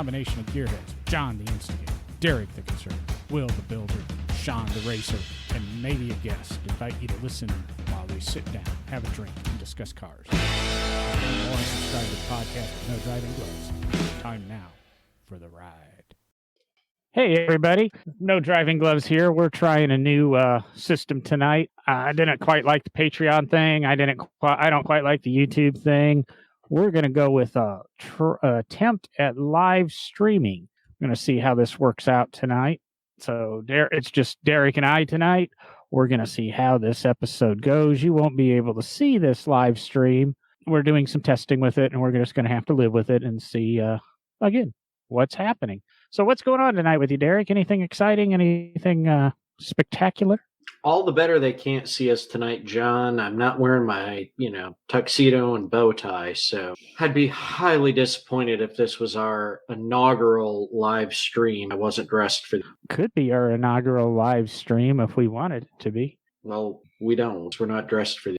combination of gearheads, John the Instigator, Derek the Conservative, Will the Builder, Sean the Racer, and maybe a guest. Invite you to listen while we sit down, have a drink, and discuss cars. Learn more and subscribe to the podcast with No Driving Gloves. Time now for the ride. Hey everybody, No Driving Gloves here. We're trying a new system tonight. I didn't quite like the Patreon thing. I don't quite like the YouTube thing. We're going to go with a attempt at live streaming. We're going to see how this works out tonight. So it's just Derek and I tonight. We're going to see how this episode goes. You won't be able to see this live stream. We're doing some testing with it, and we're just going to have to live with it and see, again, what's happening. So what's going on tonight with you, Derek? Anything exciting? Anything spectacular? All the better they can't see us tonight, John. I'm not wearing my, tuxedo and bow tie, so I'd be highly disappointed if this was our inaugural live stream. I wasn't dressed for. Could be our inaugural live stream if we wanted it to be. Well, we don't. We're not dressed for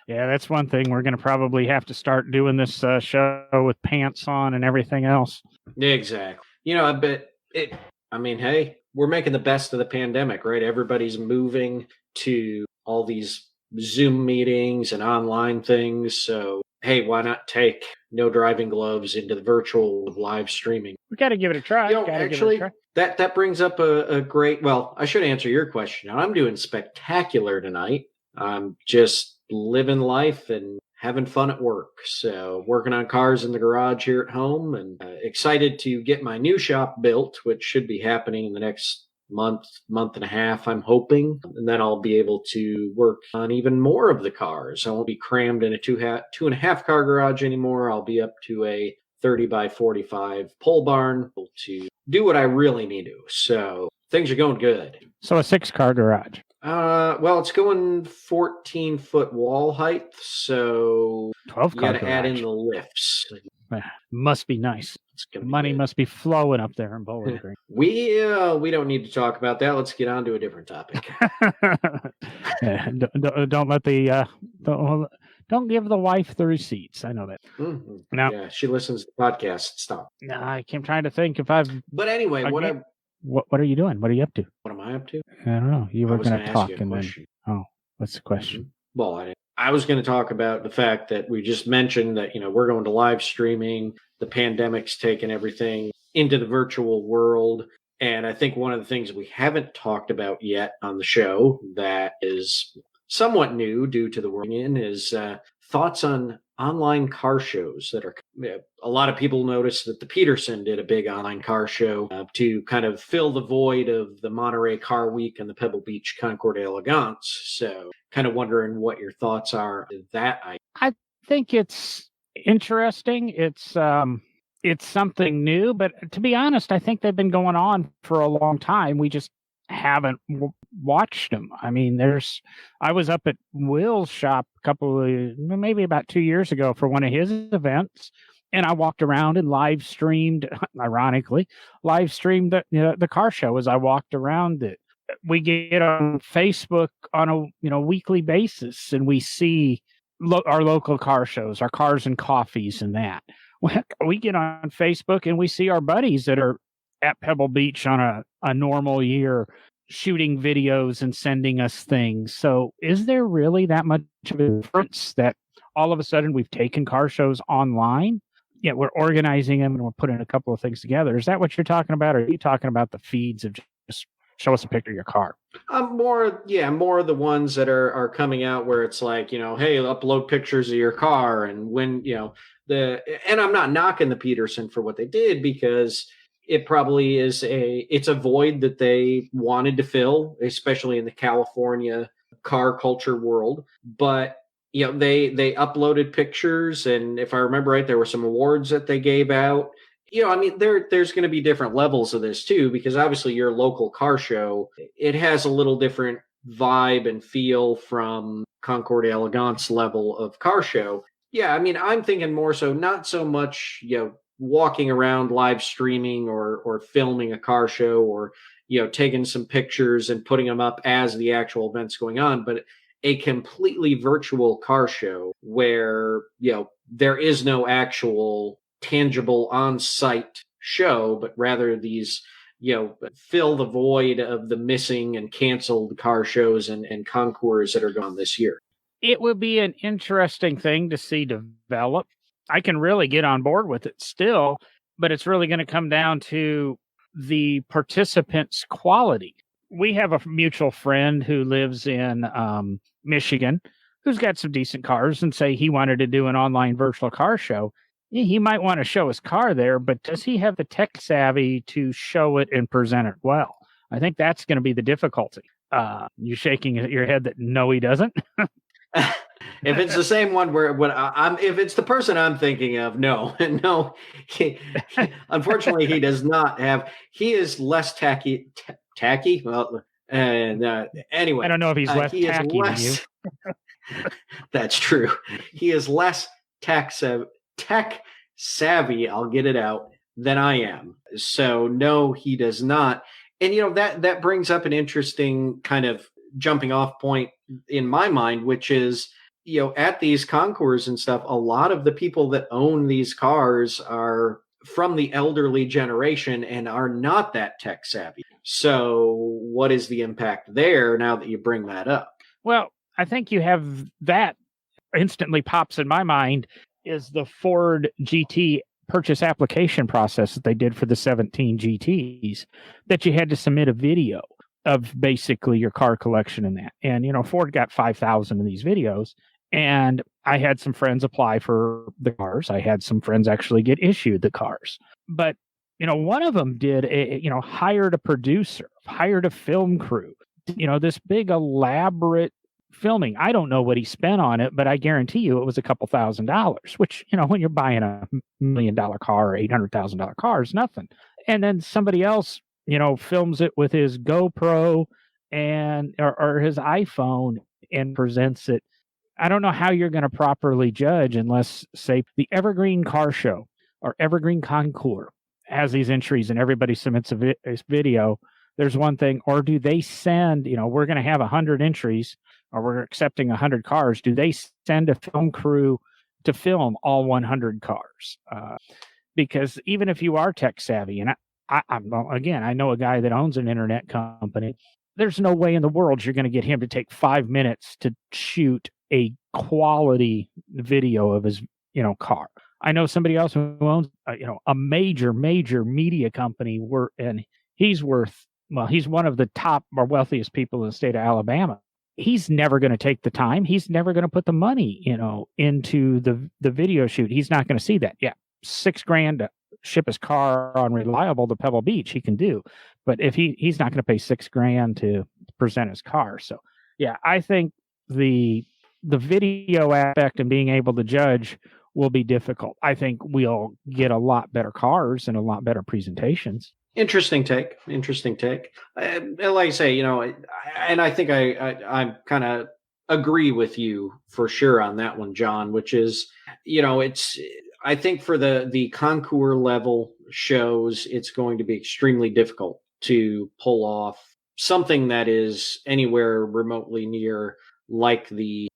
Yeah, that's one thing. We're going to probably have to start doing this show with pants on and everything else. Exactly. Hey, we're making the best of the pandemic, right? Everybody's moving to all these Zoom meetings and online things. So, hey, why not take No Driving Gloves into the virtual live streaming? We got to give it a try. Actually, that brings up a great, well, I should answer your question. I'm doing spectacular tonight. I'm just living life and having fun at work. So working on cars in the garage here at home, and excited to get my new shop built, which should be happening in the next month and a half, I'm hoping. And then I'll be able to work on even more of the cars. I won't be crammed in a two and a half car garage anymore. I'll be up to a 30 by 45 pole barn to do what I really need to. So things are going good. So a 6-car garage. Well, it's going 14-foot wall height, so 12 you got to add in the lifts. Must be nice. Money must be flowing up there in Bowling Green. We don't need to talk about that. Let's get on to a different topic. Don't let the don't give the wife the receipts. I know that. Mm-hmm. No. Yeah, she listens to podcasts. Stop. No, I keep trying to think if I've. But anyway, what are you doing? What are you up to? What am I up to? I don't know. You were going to talk and question. Then. Oh, what's the question? Well, I was going to talk about the fact that we just mentioned that, we're going to live streaming. The pandemic's taken everything into the virtual world. And I think one of the things we haven't talked about yet on the show that is somewhat new due to the world is thoughts on online car shows that are. A lot of people noticed that the Peterson did a big online car show to kind of fill the void of the Monterey Car Week and the Pebble Beach Concours d'Elegance. So kind of wondering what your thoughts are on that. I think it's interesting. It's something new, but to be honest, I think they've been going on for a long time. We just haven't watched them. I mean, I was up at Will's shop maybe about 2 years ago for one of his events, and I walked around and live streamed the car show as I walked around it. We get on Facebook on a weekly basis, and we see our local car shows, our Cars and Coffees, and that. We get on Facebook and we see our buddies that are at Pebble Beach on a normal year shooting videos and sending us things. So is there really that much of a difference that all of a sudden we've taken car shows online? Yeah, we're organizing them and we're putting a couple of things together. Is that what you're talking about? Or are you talking about the feeds of just show us a picture of your car? More of the ones that are coming out where it's like, hey, upload pictures of your car. And when, and I'm not knocking the Peterson for what they did, because it probably it's a void that they wanted to fill, especially in the California car culture world. But they uploaded pictures, and if I remember right, there were some awards that they gave out. There's going to be different levels of this too, because obviously your local car show, it has a little different vibe and feel from Concours d'Elegance level of car show. Yeah, I'm thinking more so, not so much, walking around live streaming or filming a car show, or, taking some pictures and putting them up as the actual event's going on, but a completely virtual car show where, there is no actual tangible on-site show, but rather these, fill the void of the missing and canceled car shows and concours that are gone this year. It would be an interesting thing to see develop. I can really get on board with it still, but it's really going to come down to the participants' quality. We have a mutual friend who lives in Michigan who's got some decent cars, and say he wanted to do an online virtual car show. He might want to show his car there, but does he have the tech savvy to show it and present it well? I think that's going to be the difficulty. You're shaking your head that no, he doesn't. If it's the same one if it's the person I'm thinking of, no, unfortunately, he does not have. He is less tacky. Well, and anyway, I don't know if he's less tacky than you. That's true. He is less tech savvy. I'll get it out than I am. So no, he does not. And that brings up an interesting kind of jumping off point in my mind, which is, at these concours and stuff, a lot of the people that own these cars are from the elderly generation and are not that tech savvy. So what is the impact there now that you bring that up? Well, I think you have that instantly pops in my mind is the Ford GT purchase application process that they did for the 17 GTs, that you had to submit a video of basically your car collection in that. And, Ford got 5,000 of these videos. And I had some friends apply for the cars. I had some friends actually get issued the cars. But, one of them did, hired a producer, hired a film crew, this big elaborate filming. I don't know what he spent on it, but I guarantee you it was a couple $1,000s, which, when you're buying a $1 million car or $800,000 car is nothing. And then somebody else, films it with his GoPro or his iPhone and presents it. I don't know how you're going to properly judge unless, say, the Evergreen Car Show or Evergreen Concours has these entries and everybody submits a video. There's one thing. Or do they send, we're going to have 100 entries or we're accepting 100 cars. Do they send a film crew to film all 100 cars? Because even if you are tech savvy, and I know a guy that owns an internet company, there's no way in the world you're going to get him to take 5 minutes to shoot a quality video of his, car. I know somebody else who owns, a major media company and he's one of the top or wealthiest people in the state of Alabama. He's never going to take the time. He's never going to put the money, into the video shoot. He's not going to see that. Yeah. $6,000 to ship his car on Reliable to Pebble Beach, he can do. But if he's not going to pay $6,000 to present his car. So yeah, I think the video aspect and being able to judge will be difficult. I think we'll get a lot better cars and a lot better presentations. Interesting take. Like I say, and I think I kind of agree with you for sure on that one, John, which is, I think for the concours level shows, it's going to be extremely difficult to pull off something that is anywhere remotely near like the,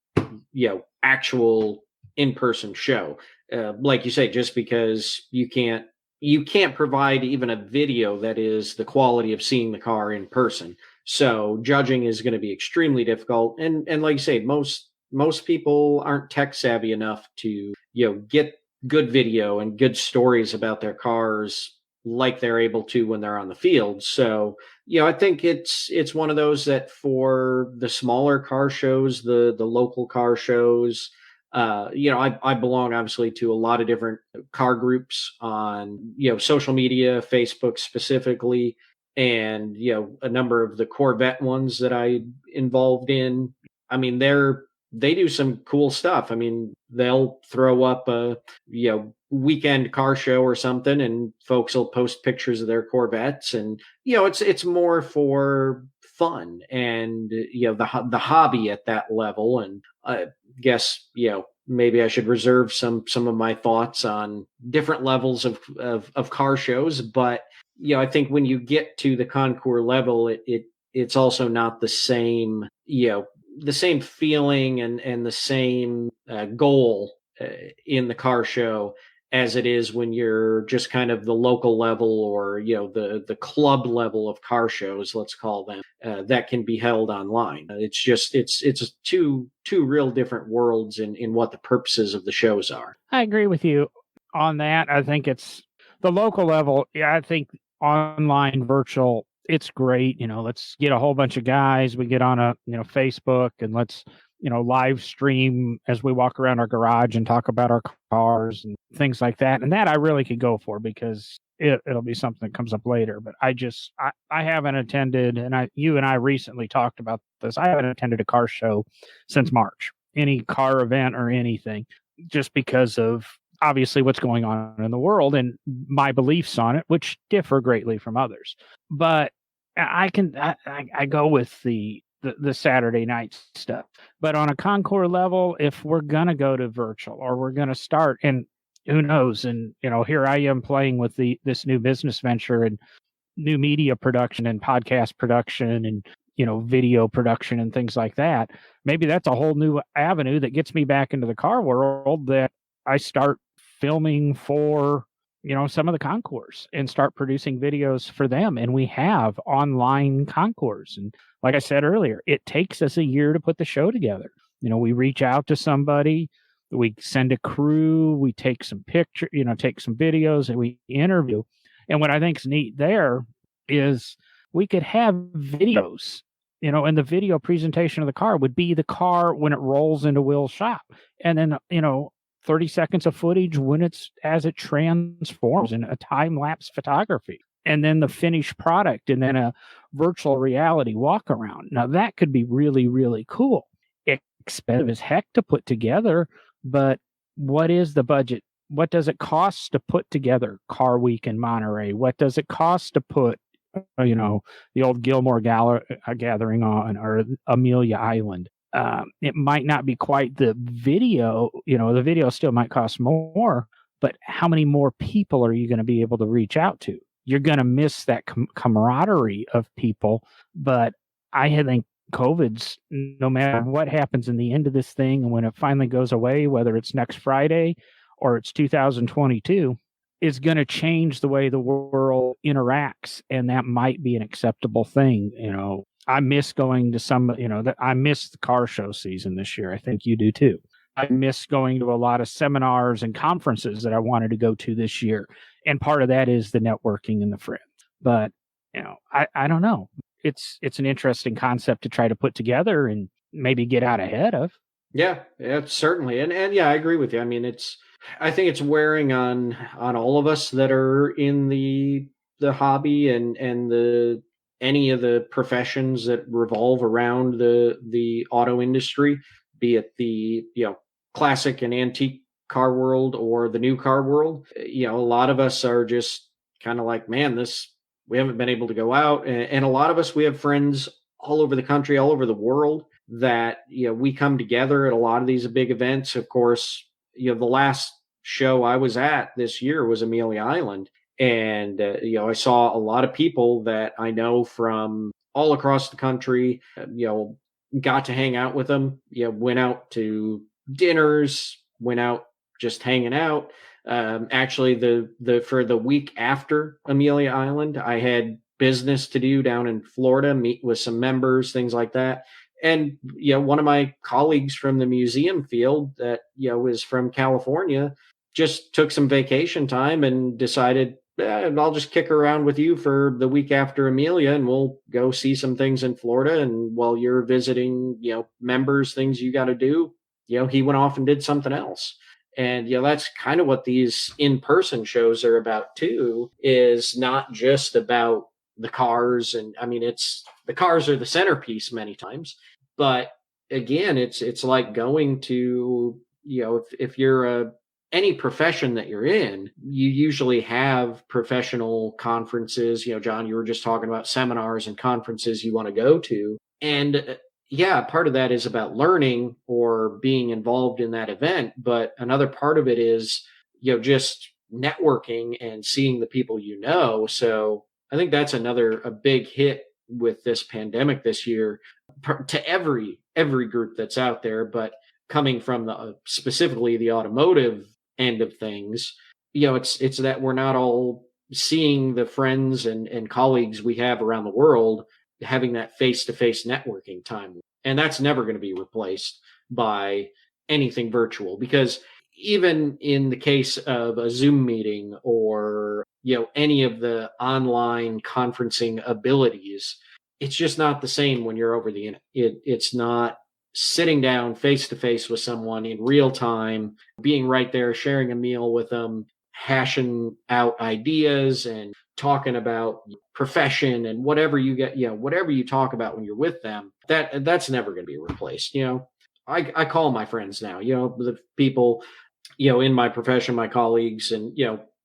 actual in-person show. Like you say, just because you can't provide even a video that is the quality of seeing the car in person. So judging is going to be extremely difficult. And like you say, most people aren't tech savvy enough to, get good video and good stories about their cars like they're able to when they're on the field. So, I think it's one of those that for the smaller car shows, the local car shows, I belong obviously to a lot of different car groups on, social media, Facebook specifically, and, a number of the Corvette ones that I involved in. I mean, they do some cool stuff. I mean, they'll throw up a, weekend car show or something and folks will post pictures of their Corvettes and, it's more for fun and, the hobby at that level. And I guess, maybe I should reserve some of my thoughts on different levels of car shows. But, I think when you get to the concours level, it's also not the same, the same feeling and the same goal in the car show as it is when you're just kind of the local level, or the club level of car shows, let's call them, that can be held online. It's two real different worlds in what the purposes of the shows are. I agree with you on that. I think it's the local level. Yeah, I think online virtual, it's great. Let's get a whole bunch of guys. We get on Facebook, and let's, live stream as we walk around our garage and talk about our cars and things like that. And that I really could go for, because it'll be something that comes up later. But I haven't attended, and you and I recently talked about this. I haven't attended a car show since March, any car event or anything, just because of obviously what's going on in the world and my beliefs on it, which differ greatly from others. But I go with the Saturday night stuff. But on a Concours level, if we're going to go to virtual, or we're going to start, and who knows, and here I am playing with this new business venture and new media production and podcast production and video production and things like that. Maybe that's a whole new avenue that gets me back into the car world, that I start filming for some of the concours and start producing videos for them. And we have online concours, and like I said earlier, it takes us a year to put the show together. We reach out to somebody, we send a crew, we take some pictures, take some videos, and we interview. And what I think is neat there is we could have videos, and the video presentation of the car would be the car when it rolls into Will's shop. And then, 30 seconds of footage as it transforms in a time-lapse photography. And then the finished product, and then a virtual reality walk around. Now that could be really, really cool. Expensive as heck to put together, but what is the budget? What does it cost to put together Car Week in Monterey? What does it cost to put, the old Gilmore gathering on, or Amelia Island? It might not be quite the video, the video still might cost more, but how many more people are you going to be able to reach out to? You're going to miss that camaraderie of people. But I think COVID's, no matter what happens in the end of this thing, and when it finally goes away, whether it's next Friday or it's 2022, is going to change the way the world interacts. And that might be an acceptable thing. I miss going to I miss the car show season this year. I think you do too. I miss going to a lot of seminars and conferences that I wanted to go to this year. And part of that is the networking and the friends. But, I don't know. It's an interesting concept to try to put together and maybe get out ahead of. Yeah, certainly. And yeah, I agree with you. I mean, I think it's wearing on all of us that are in the hobby and any of the professions that revolve around the auto industry, be it the classic and antique car world or the new car world. A lot of us are just kind of like, man, we haven't been able to go out, and a lot of us, we have friends all over the country, all over the world, that we come together at a lot of these big events. Of course, the last show I was at this year was Amelia Island. And, I saw a lot of people that I know from all across the country, got to hang out with them, went out to dinners, went out just hanging out. Actually, for the week after Amelia Island, I had business to do down in Florida, meet with some members, things like that. And, one of my colleagues from the museum field that, was from California, just took some vacation time and decided, I'll just kick around with you for the week after Amelia, and we'll go see some things in Florida. And while you're visiting, members, things you got to do, he went off and did something else. And, that's kind of what these in-person shows are about too, is not just about the cars. And I mean, the cars are the centerpiece many times, but again, it's like going to, if you're any profession that you're in, you usually have professional conferences. John, you were just talking about seminars and conferences you want to go to. And yeah, part of that is about learning or being involved in that event. But another part of it is, just networking and seeing the people So I think that's a big hit with this pandemic this year to every group that's out there. But coming from specifically the automotive end of things, it's that we're not all seeing the friends and colleagues we have around the world, having that face-to-face networking time. And that's never going to be replaced by anything virtual, because even in the case of a Zoom meeting or any of the online conferencing abilities, it's just not the same when you're over the internet. It's not sitting down face to face with someone in real time, being right there, sharing a meal with them, hashing out ideas and talking about profession and whatever you get, whatever you talk about when you're with them, that's never going to be replaced. I call my friends now, the people, in my profession, my colleagues, and,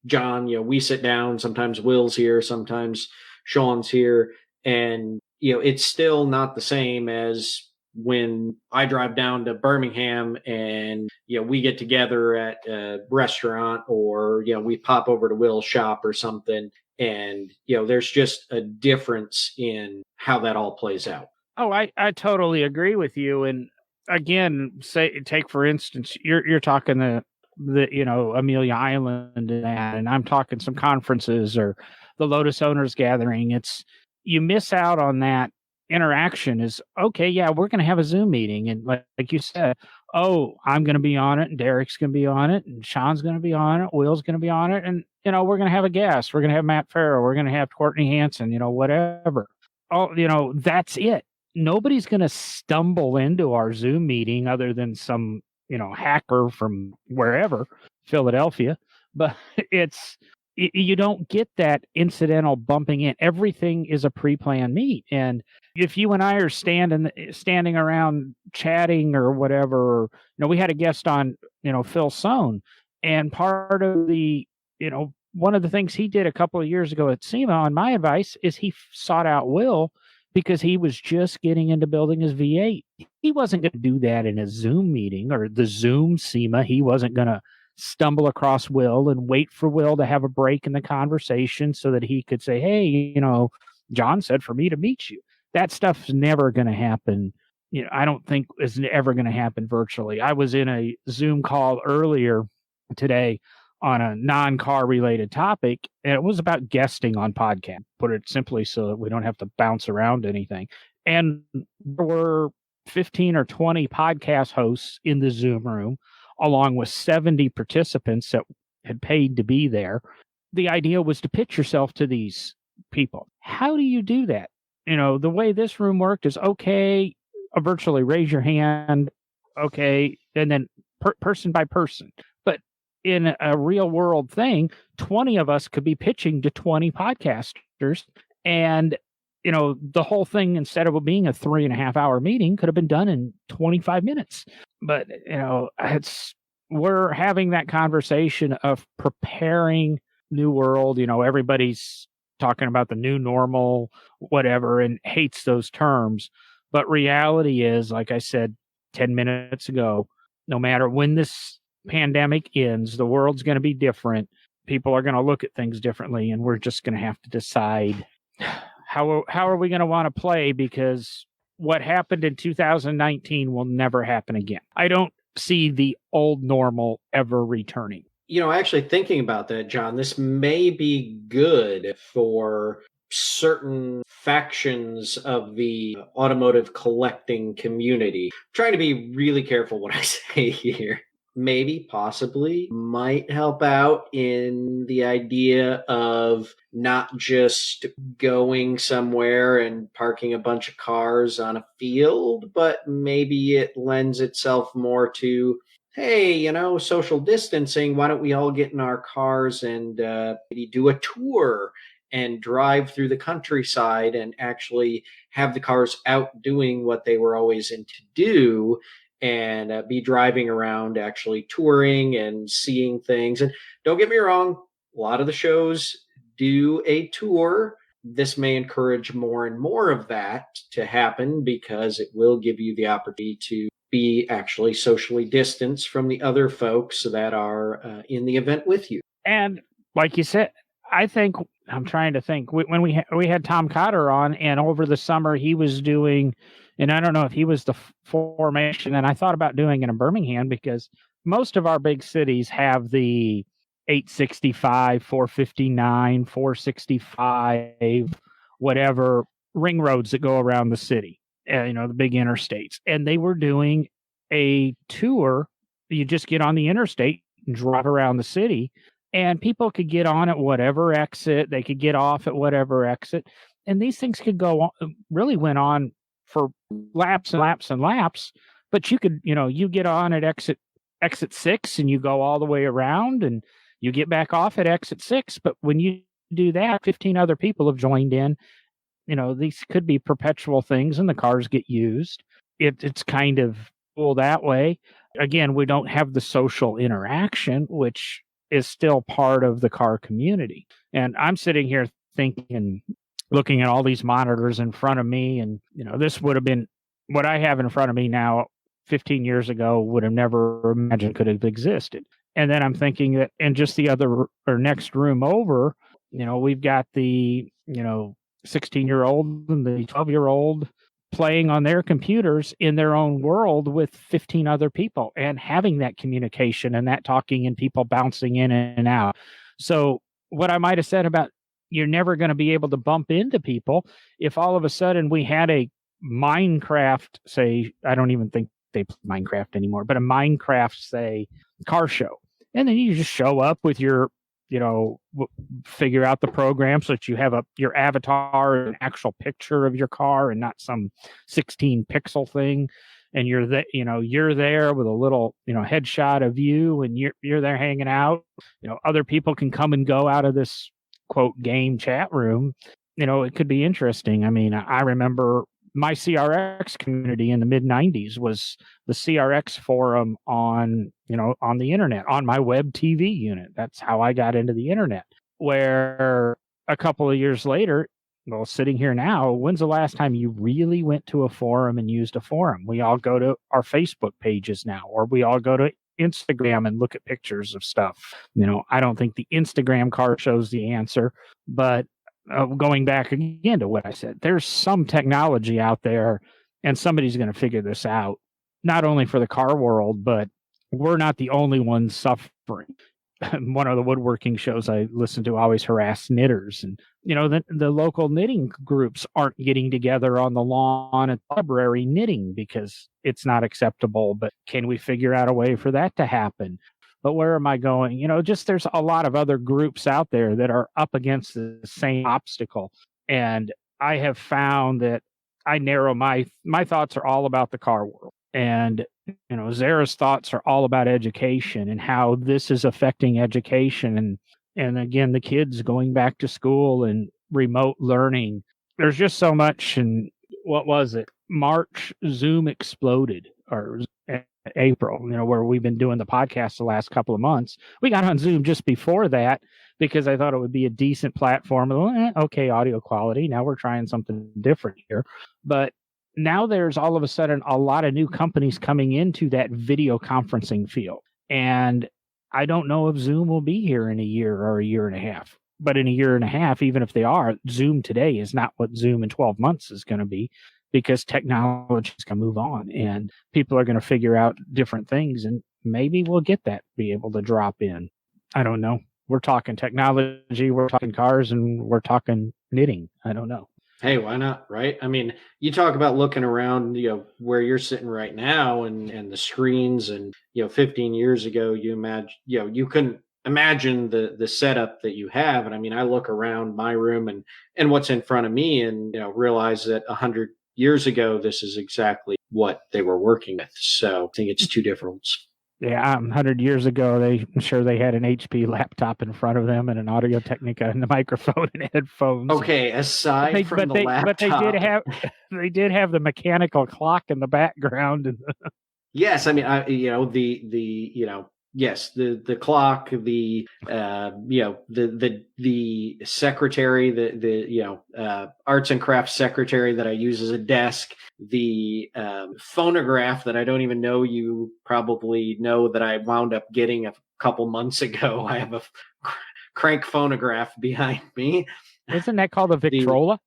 John, we sit down, sometimes Will's here, sometimes Sean's here, and, it's still not the same as when I drive down to Birmingham and we get together at a restaurant, or we pop over to Will's shop or something, and there's just a difference in how that all plays out. Oh, I totally agree with you. And again, take for instance, you're talking the Amelia Island and that, and I'm talking some conferences or the Lotus Owners Gathering. You miss out on that interaction. Is okay, yeah, we're going to have a Zoom meeting, and like you said, oh, I'm going to be on it, and Derek's going to be on it, and Sean's going to be on it, Will's going to be on it, and we're going to have a guest. We're going to have Matt Farrell. We're going to have Courtney Hanson. Whatever. Oh, that's it. Nobody's going to stumble into our Zoom meeting other than some hacker from wherever, Philadelphia. But you don't get that incidental bumping in. Everything is a pre-planned meet. And if you and I are standing around chatting or whatever, we had a guest on, Phil Sohn, and part of the, one of the things he did a couple of years ago at SEMA on my advice is he sought out Will because he was just getting into building his V8. He wasn't going to do that in a Zoom meeting or the Zoom SEMA. He wasn't going to stumble across Will and wait for Will to have a break in the conversation so that he could say, hey, John said for me to meet you. That stuff's never going to happen. I don't think is ever going to happen virtually. I was in a Zoom call earlier today on a non-car related topic, and it was about guesting on podcast, put it simply, so that we don't have to bounce around anything. And there were 15 or 20 podcast hosts in the Zoom room, along with 70 participants that had paid to be there. The idea was to pitch yourself to these people. How do you do that? The way this room worked is, okay, virtually raise your hand, okay, and then person by person. But in a real world thing, 20 of us could be pitching to 20 podcasters, and the whole thing, instead of being a 3.5 hour meeting, could have been done in 25 minutes. But we're having that conversation of preparing new world. Everybody's talking about the new normal, whatever, and hates those terms. But reality is, like I said 10 minutes ago, no matter when this pandemic ends, the world's going to be different. People are going to look at things differently, and we're just going to have to decide how are we going to want to play, because what happened in 2019 will never happen again. I don't see the old normal ever returning. Actually thinking about that, John, this may be good for certain factions of the automotive collecting community. I'm trying to be really careful what I say here. Maybe, possibly, might help out in the idea of not just going somewhere and parking a bunch of cars on a field, but maybe it lends itself more to, hey, social distancing. Why don't we all get in our cars and maybe do a tour and drive through the countryside and actually have the cars out doing what they were always in to do, and be driving around, actually touring and seeing things. And don't get me wrong, a lot of the shows do a tour. This may encourage more and more of that to happen, because it will give you the opportunity to be actually socially distanced from the other folks that are in the event with you. And like you said, I'm trying to think, when we had Tom Cotter on, and over the summer he was doing, and I don't know if he was the formation, and I thought about doing it in Birmingham, because most of our big cities have the 865, 459, 465, whatever ring roads that go around the city, the big interstates. And they were doing a tour. You just get on the interstate and drive around the city, and people could get on at whatever exit, they could get off at whatever exit. And these things could go on, really went on for laps and laps and laps. But you could, you get on at exit 6 and you go all the way around and you get back off at exit 6. But when you do that, 15 other people have joined in. These could be perpetual things and the cars get used. It's kind of cool that way. Again, we don't have the social interaction, which is still part of the car community. And I'm sitting here thinking, looking at all these monitors in front of me, and, this would have been what I have in front of me now 15 years ago would have never imagined could have existed. And then I'm thinking that in just the other or next room over, we've got the, 16-year-old and the 12-year-old playing on their computers in their own world with 15 other people and having that communication and that talking and people bouncing in and out. So what I might have said about you're never going to be able to bump into people, if all of a sudden we had a Minecraft, say, I don't even think they play Minecraft anymore, but a Minecraft, say, car show. And then you just show up with your, figure out the program so that you have your avatar, an actual picture of your car and not some 16 pixel thing. And you're there with a little, headshot of you and you're there hanging out. Other people can come and go out of this quote game chat room. It could be interesting. I mean, I remember my CRX community in the mid 90s was the CRX forum on the internet, on my web TV unit. That's how I got into the internet. Where a couple of years later, well, sitting here now, when's the last time you really went to a forum and used a forum? We all go to our Facebook pages now, or we all go to Instagram and look at pictures of stuff. I don't think the Instagram car show's the answer, but going back again to what I said, there's some technology out there and somebody's going to figure this out, not only for the car world, but we're not the only ones suffering. One of the woodworking shows I listen to always harass knitters, and the local knitting groups aren't getting together on the lawn at the library knitting because it's not acceptable. But can we figure out a way for that to happen? But where am I going? Just there's a lot of other groups out there that are up against the same obstacle. And I have found that I narrow my thoughts are all about the car world. And, Zara's thoughts are all about education and how this is affecting education. And again, the kids going back to school and remote learning. There's just so much. And what was it? March, Zoom exploded, or April, where we've been doing the podcast the last couple of months. We got on Zoom just before that because I thought it would be a decent platform. Okay, audio quality. Now we're trying something different here. But now there's all of a sudden a lot of new companies coming into that video conferencing field. And I don't know if Zoom will be here in a year or a year and a half. But in a year and a half, even if they are, Zoom today is not what Zoom in 12 months is going to be, because technology is going to move on and people are going to figure out different things. And maybe we'll get that, be able to drop in. I don't know. We're talking technology, we're talking cars, and we're talking knitting. I don't know. Hey, why not? Right. I mean, you talk about looking around, where you're sitting right now and the screens and, 15 years ago, you couldn't imagine the setup that you have. And I mean, I look around my room and what's in front of me and, realize that 100 years ago, this is exactly what they were working with. So I think it's two difference. Yeah, 100 years ago, I'm sure they had an HP laptop in front of them and an Audio Technica and a microphone and headphones. Okay, aside from the laptop, but they did have the mechanical clock in the background. Yes, I mean, yes, the clock, the secretary, the arts and crafts secretary that I use as a desk, the phonograph that I don't even know you probably know that I wound up getting a couple months ago. I have a crank phonograph behind me. Isn't that called a Victrola?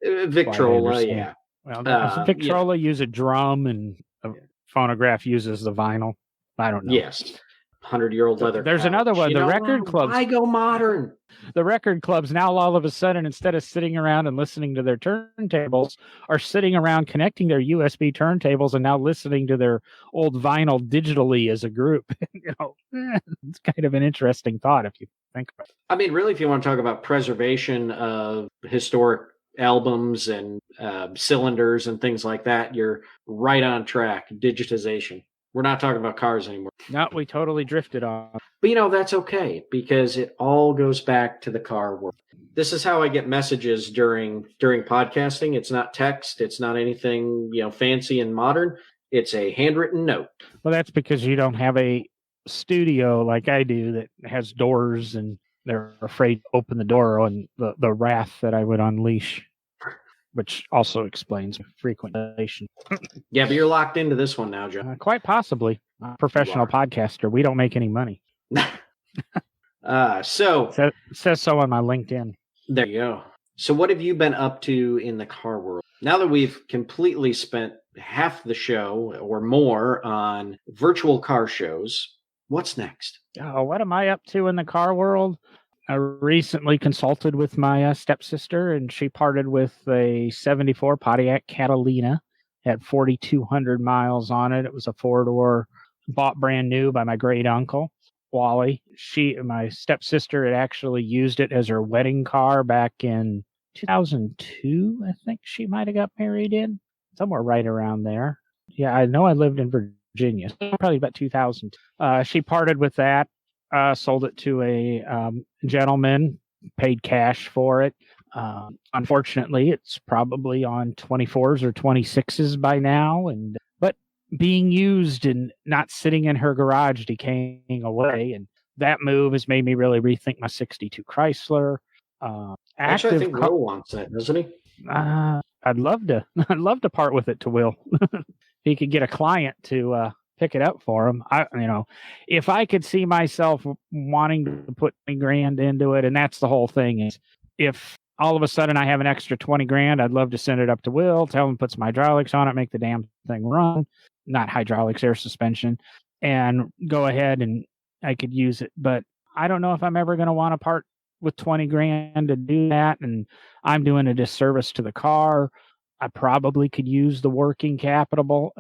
Victrola, yeah. Well, Victrola use a drum and a phonograph uses the vinyl. I don't know. Yes. 100-year-old leather. There's couch. another one. You The know, record clubs. I go modern. The record clubs now all of a sudden, instead of sitting around and listening to their turntables, are sitting around connecting their USB turntables and now listening to their old vinyl digitally as a group. It's kind of an interesting thought if you think about it. I mean, really, if you want to talk about preservation of historic albums and cylinders and things like that, you're right on track. Digitization. We're not talking about cars anymore. No, we totally drifted on. But that's okay because it all goes back to the car world. This is how I get messages during podcasting. It's not text. It's not anything, fancy and modern. It's a handwritten note. Well, that's because you don't have a studio like I do that has doors and they're afraid to open the door on the wrath that I would unleash, which also explains frequent relation. Yeah, but you're locked into this one now, John. Quite possibly. I'm a professional podcaster. We don't make any money. So it says so on my LinkedIn. There you go. So what have you been up to in the car world? Now that we've completely spent half the show or more on virtual car shows, what's next? Oh, what am I up to in the car world? I recently consulted with my stepsister, and she parted with a 74 Pontiac Catalina. Had 4,200 miles on it. It was a four-door, bought brand new by my great uncle, Wally. My stepsister had actually used it as her wedding car back in 2002, I think she might have got married in. Somewhere right around there. Yeah, I know I lived in Virginia. Probably about 2000. She parted with that, sold it to a gentleman, paid cash for it. Unfortunately, it's probably on 24s or 26s by now, but being used and not sitting in her garage decaying away, and that move has made me really rethink my 62 Chrysler. Actually, I think Will wants that, doesn't he? I'd love to part with it to Will. He could get a client to pick it up for him. If I could see myself wanting to put $20,000 into it, and that's the whole thing, is if all of a sudden I have an extra $20,000, I'd love to send it up to Will, tell him to put some hydraulics on it, make the damn thing run, not hydraulics, air suspension, and go ahead and I could use it. But I don't know if I'm ever going to want to part with $20,000 to do that, and I'm doing a disservice to the car. I probably could use the working capital.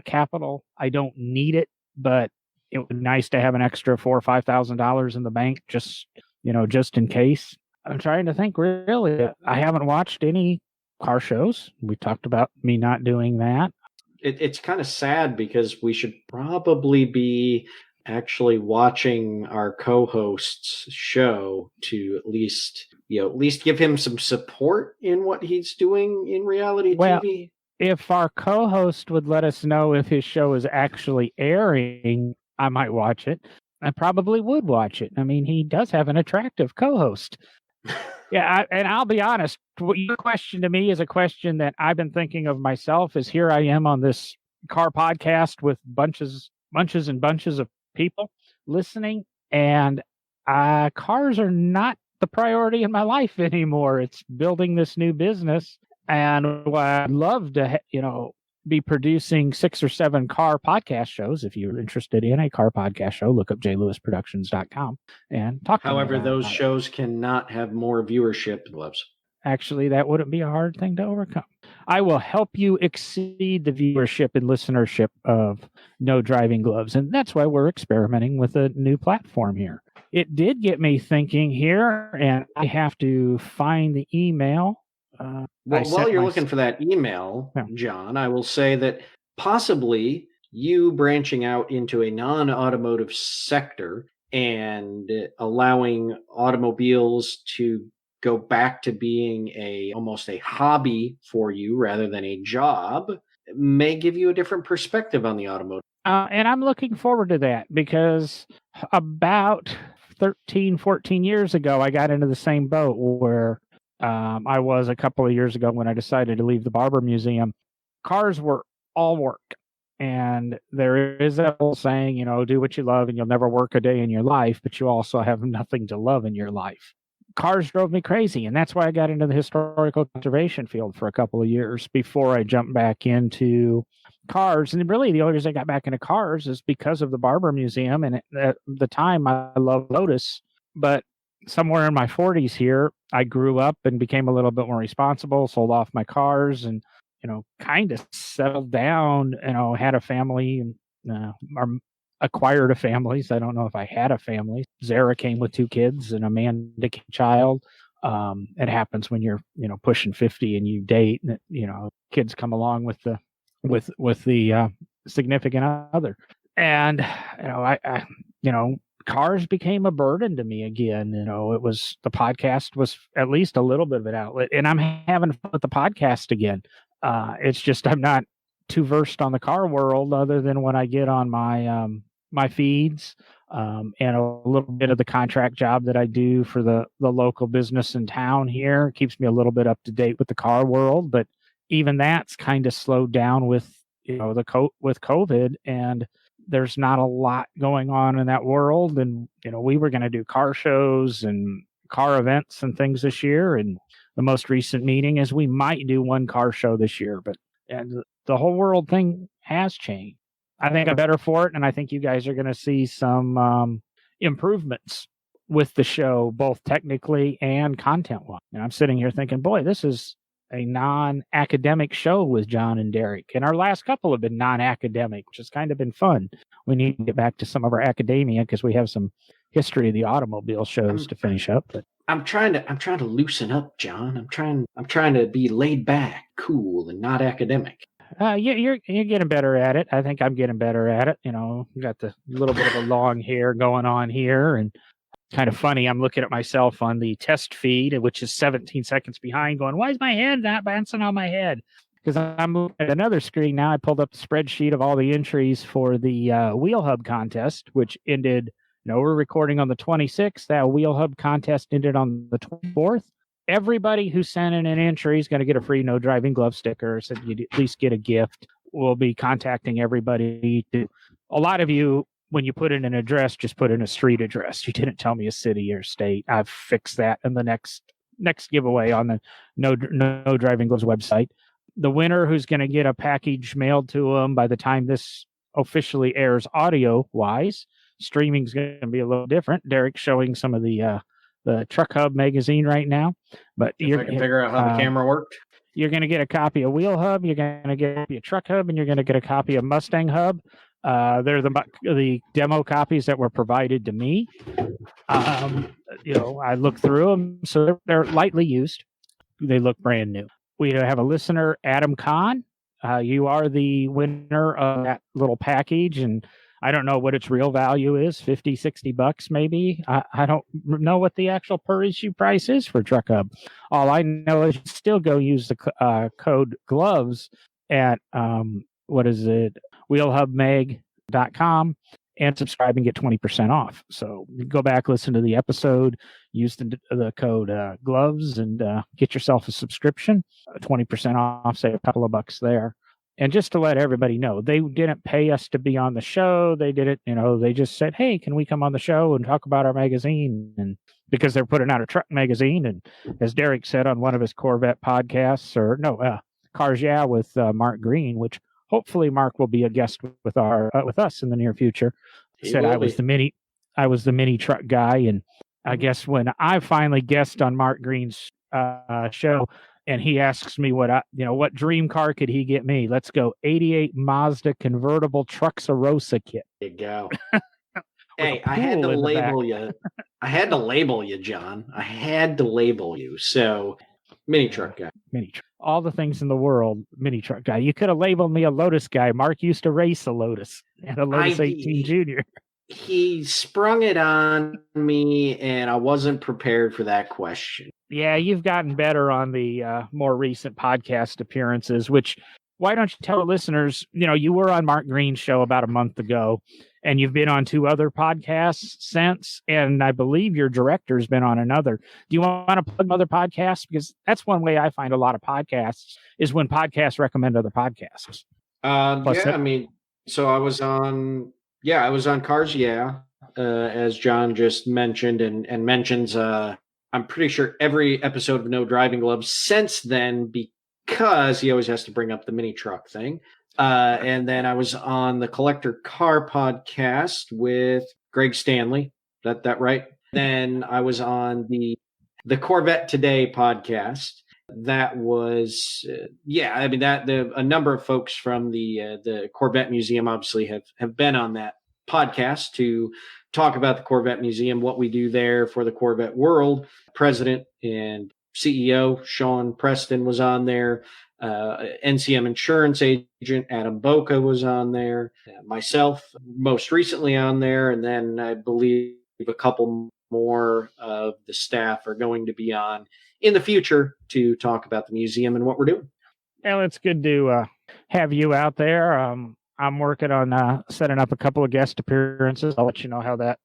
I don't need it, but it would be nice to have an extra $4,000 or $5,000 in the bank, just in case. I'm trying to think. Really, I haven't watched any car shows. We talked about me not doing that. It's kind of sad because we should probably be actually watching our co-host's show to at least give him some support in what he's doing in reality TV. If our co-host would let us know if his show is actually airing, I might watch it. I probably would watch it. I mean, he does have an attractive co-host. Yeah, and I'll be honest, what your question to me is a question that I've been thinking of myself. Is here I am on this car podcast with bunches and bunches of people listening, and cars are not the priority in my life anymore. It's building this new business, and I'd love to be producing 6 or 7 car podcast shows. If you're interested in a car podcast show, look up jlewisproductions.com and talk to me. However, those shows cannot have more viewership gloves. Actually, that wouldn't be a hard thing to overcome. I will help you exceed the viewership and listenership of No Driving Gloves, and that's why we're experimenting with a new platform here. It did get me thinking here, and I have to find the email. While you're looking for that email, John, I will say that possibly you branching out into a non-automotive sector and allowing automobiles to go back to being almost a hobby for you rather than a job may give you a different perspective on the automotive. And I'm looking forward to that because about 13, 14 years ago, I got into the same boat where I was a couple of years ago when I decided to leave the Barber Museum. Cars were all work. And there is that old saying, do what you love and you'll never work a day in your life, but you also have nothing to love in your life. Cars drove me crazy, and that's why I got into the historical conservation field for a couple of years before I jumped back into cars. And really, the only reason I got back into cars is because of the Barber Museum. And at the time, I loved Lotus. But somewhere in my 40s here, I grew up and became a little bit more responsible, sold off my cars, and kind of settled down. Had a family and or acquired a family. So I don't know if I had a family. Zara came with 2 kids and Amanda came child. It happens when you're pushing 50 and you date, and kids come along with the significant other, and I cars became a burden to me again. It was, the podcast was at least a little bit of an outlet, and I'm having fun with the podcast again. It's just I'm not too versed on the car world other than when I get on my my feeds, and a little bit of the contract job that I do for the local business in town here. It keeps me a little bit up to date with the car world, but even that's kind of slowed down with with COVID, and there's not a lot going on in that world. And we were going to do car shows and car events and things this year, and the most recent meeting is we might do one car show this year, but the whole world thing has changed. I think I'm better for it, and I think you guys are going to see some improvements with the show, both technically and content-wise. And I'm sitting here thinking, boy, this is a non-academic show with John and Derek. And our last couple have been non-academic, which has kind of been fun. We need to get back to some of our academia because we have some history of the automobile shows to finish up. But I'm trying to loosen up, John. I'm trying to be laid back, cool, and not academic. You're getting better at it. I think I'm getting better at it. Got the little bit of a long hair going on here, and kind of funny. I'm looking at myself on the test feed, which is 17 seconds behind, going, why is my head not bouncing on my head? Because I'm at another screen now. I pulled up the spreadsheet of all the entries for the Wheel Hub contest, which ended, we're recording on the 26th. That Wheel Hub contest ended on the 24th. Everybody who sent in an entry is going to get a free No Driving Glove sticker, so you at least get a gift. We'll be contacting everybody. A lot of you, when you put in an address, just put in a street address. You didn't tell me a city or state. I've fixed that in the next giveaway on the No Driving Gloves website. The winner, who's going to get a package mailed to them by the time this officially airs audio-wise. Streaming's going to be a little different. Derek's showing some of the Truck Hub magazine right now. But if I can figure out how the camera worked. You're going to get a copy of Wheel Hub. You're going to get a Truck Hub, and you're going to get a copy of Mustang Hub. They're the demo copies that were provided to me. I looked through them, so they're lightly used. They look brand new. We have a listener, Adam Kahn. You are the winner of that little package, and I don't know what its real value is, $50, $60 maybe. I don't know what the actual per issue price is for Truck Hub. All I know is you still go use the code GLOVES at, wheelhubmag.com and subscribe and get 20% off. So go back, listen to the episode, use the code GLOVES and get yourself a subscription, 20% off, say a couple of bucks there. And just to let everybody know, they didn't pay us to be on the show. They did it, they just said, hey, can we come on the show and talk about our magazine? And because they're putting out a truck magazine. And as Derek said on one of his Corvette podcasts, Cars Yeah with Mark Green, which hopefully Mark will be a guest with us in the near future. He said I was the mini truck guy. And I guess when I finally guest on Mark Green's show, and he asks me what dream car could he get me? Let's go 88 Mazda convertible Trucksarossa kit. There you go. Hey, I had to label you. I had to label you, John. I had to label you. So, mini truck guy. Mini truck. All the things in the world, mini truck guy. You could have labeled me a Lotus guy. Mark used to race a Lotus and a Lotus 18 Junior. He sprung it on me, and I wasn't prepared for that question. Yeah, you've gotten better on the more recent podcast appearances, which, why don't you tell the listeners, you were on Mark Green's show about a month ago, and you've been on 2 other podcasts since, and I believe your director's been on another. Do you want to plug other podcasts? Because that's one way I find a lot of podcasts is when podcasts recommend other podcasts. So I was on Cars Yeah, as John just mentioned, and mentions, I'm pretty sure every episode of No Driving Gloves since then, because he always has to bring up the mini truck thing. And then I was on the Collector Car podcast with Greg Stanley. That right? Then I was on the Corvette Today podcast. That was I mean a number of folks from the Corvette Museum obviously have been on that podcast to talk about the Corvette Museum, what we do there for the Corvette world. President and CEO Sean Preston was on there. NCM insurance agent Adam Boca was on there. Myself most recently on there, and then I believe a couple more of the staff are going to be on in the future to talk about the museum and what we're doing. Well, it's good to have you out there. I'm working on setting up a couple of guest appearances. I'll let you know how that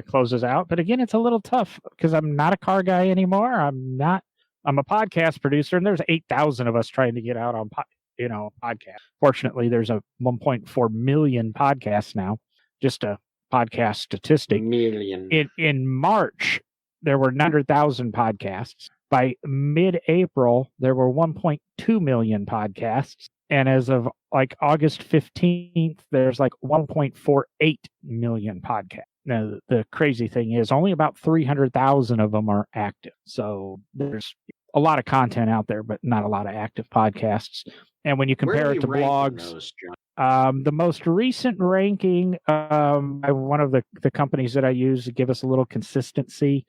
closes out. But again, it's a little tough because I'm not a car guy anymore. I'm a podcast producer, and there's 8,000 of us trying to get out on podcast. Fortunately, there's a 1.4 million podcasts now. Just a podcast statistic. Million. In March, there were 900,000 podcasts. By mid-April, there were 1.2 million podcasts. And as of like August 15th, there's like 1.48 million podcasts. Now, the crazy thing is only about 300,000 of them are active. So there's a lot of content out there, but not a lot of active podcasts. And when you compare it to blogs, those, the most recent ranking by one of the companies that I use to give us a little consistency,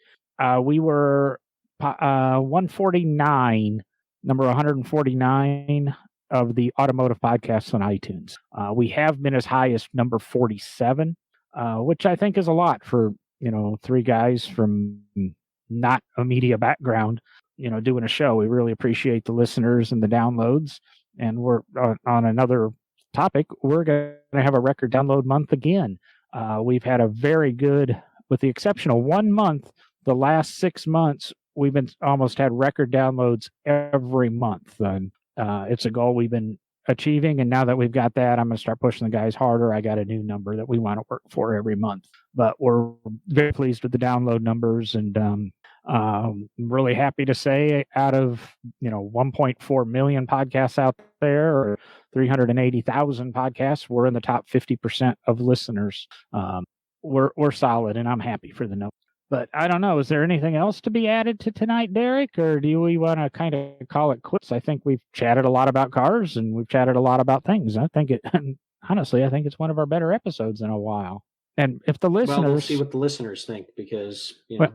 we were 149, number 149 of the automotive podcasts on iTunes. We have been as high as number 47, which I think is a lot for, three guys from not a media background, doing a show. We really appreciate the listeners and the downloads. And we're on another topic. We're going to have a record download month again. We've had a very good, with the exception of 1 month, the last 6 months, we've been almost had record downloads every month. And it's a goal we've been achieving. And now that we've got that, I'm going to start pushing the guys harder. I got a new number that we want to work for every month. But we're very pleased with the download numbers. And I'm really happy to say out of 1.4 million podcasts out there, or 380,000 podcasts, we're in the top 50% of listeners. We're solid, and I'm happy for the note. But I don't know, is there anything else to be added to tonight, Derek, or do we want to kind of call it quits? I think we've chatted a lot about cars, and we've chatted a lot about things. I think honestly, I think it's one of our better episodes in a while. And if the listeners, we'll see what the listeners think, because if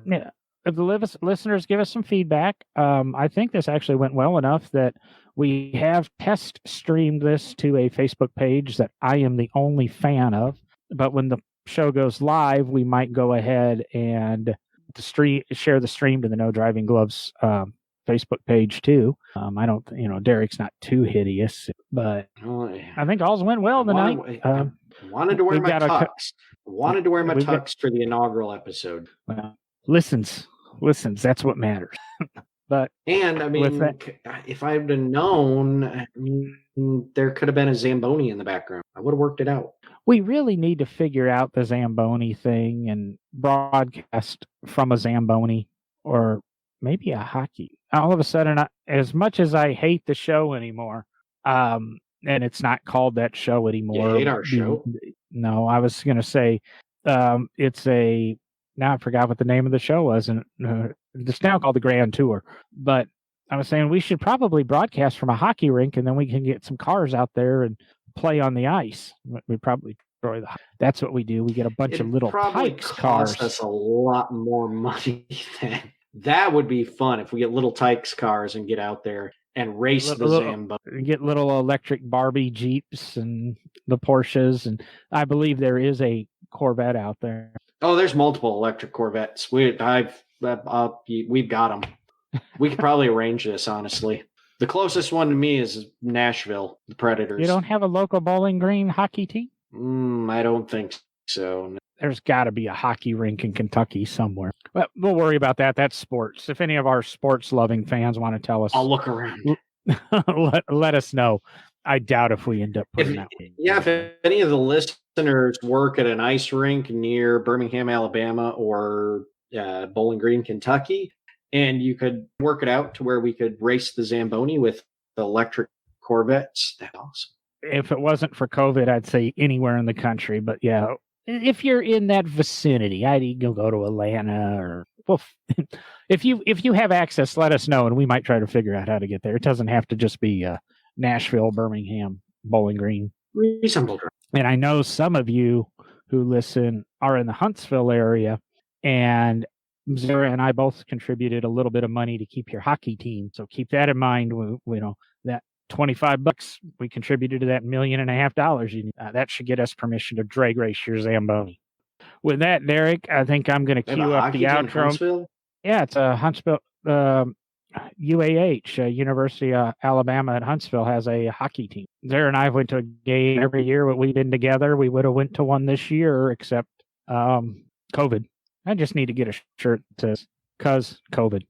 the listeners give us some feedback, I think this actually went well enough that we have test streamed this to a Facebook page that I am the only fan of. But when the show goes live, we might go ahead and share the stream to the No Driving Gloves Facebook page too. I don't, Derek's not too hideous, but I think all's went well tonight. Wanted to wear my tux. Wanted to wear my tux for the inaugural episode. Well, listens. That's what matters. And I mean, if I had known, there could have been a Zamboni in the background. I would have worked it out. We really need to figure out the Zamboni thing and broadcast from a Zamboni, or maybe a hockey. All of a sudden, as much as I hate the show anymore, and it's not called that show anymore. You hate our show? No, I was going to say it's a. Now I forgot what the name of the show was, and it's now called the Grand Tour. But I was saying we should probably broadcast from a hockey rink, and then we can get some cars out there and play on the ice. We probably destroy that's what we do. We get a bunch of little Tykes cars. Cost us a lot more money than that. Would be fun if we get little Tykes cars and get out there and race the Zamboni. Get little electric Barbie Jeeps and the Porsches, and I believe there is a Corvette out there. Oh, there's multiple electric Corvettes. We've got them. We could probably arrange this, honestly. The closest one to me is Nashville, the Predators. You don't have a local Bowling Green hockey team? I don't think so. There's got to be a hockey rink in Kentucky somewhere. But we'll worry about that. That's sports. If any of our sports-loving fans want to tell us, I'll look around. let us know. I doubt if we end up putting that one. Yeah, if any of the listeners work at an ice rink near Birmingham, Alabama, or Bowling Green, Kentucky, and you could work it out to where we could race the Zamboni with the electric Corvettes, that's awesome. if it wasn't for COVID, I'd say anywhere in the country. But yeah, if you're in that vicinity, I'd go to Atlanta or well, if you have access, let us know, and we might try to figure out how to get there. It doesn't have to just be Nashville, Birmingham, Bowling Green. Reasonable drive. And I know some of you who listen are in the Huntsville area, and Zara and I both contributed a little bit of money to keep your hockey team. So keep that in mind. That $25 we contributed to that $1.5 million. That should get us permission to drag race your Zamboni. With that, Derek, I think I'm going to cue up the outro. Yeah, it's a Huntsville. UAH, University of Alabama at Huntsville, has a hockey team. Zara and I went to a game every year when we've been together. We would have went to one this year, except COVID. I just need to get a shirt that says, "Cause COVID."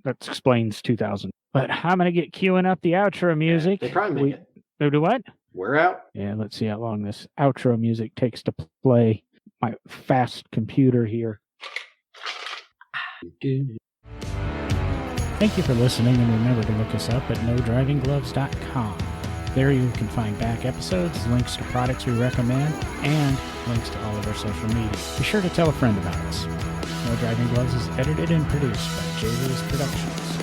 That explains 2000. But I'm going to get queuing up the outro music. Yeah, they probably make it. They do what? We're out. Yeah, let's see how long this outro music takes to play. My fast computer here. Thank you for listening, and remember to look us up at NoDrivingGloves.com. There you can find back episodes, links to products we recommend, and links to all of our social media. Be sure to tell a friend about us. No Driving Gloves is edited and produced by J. Lewis Productions.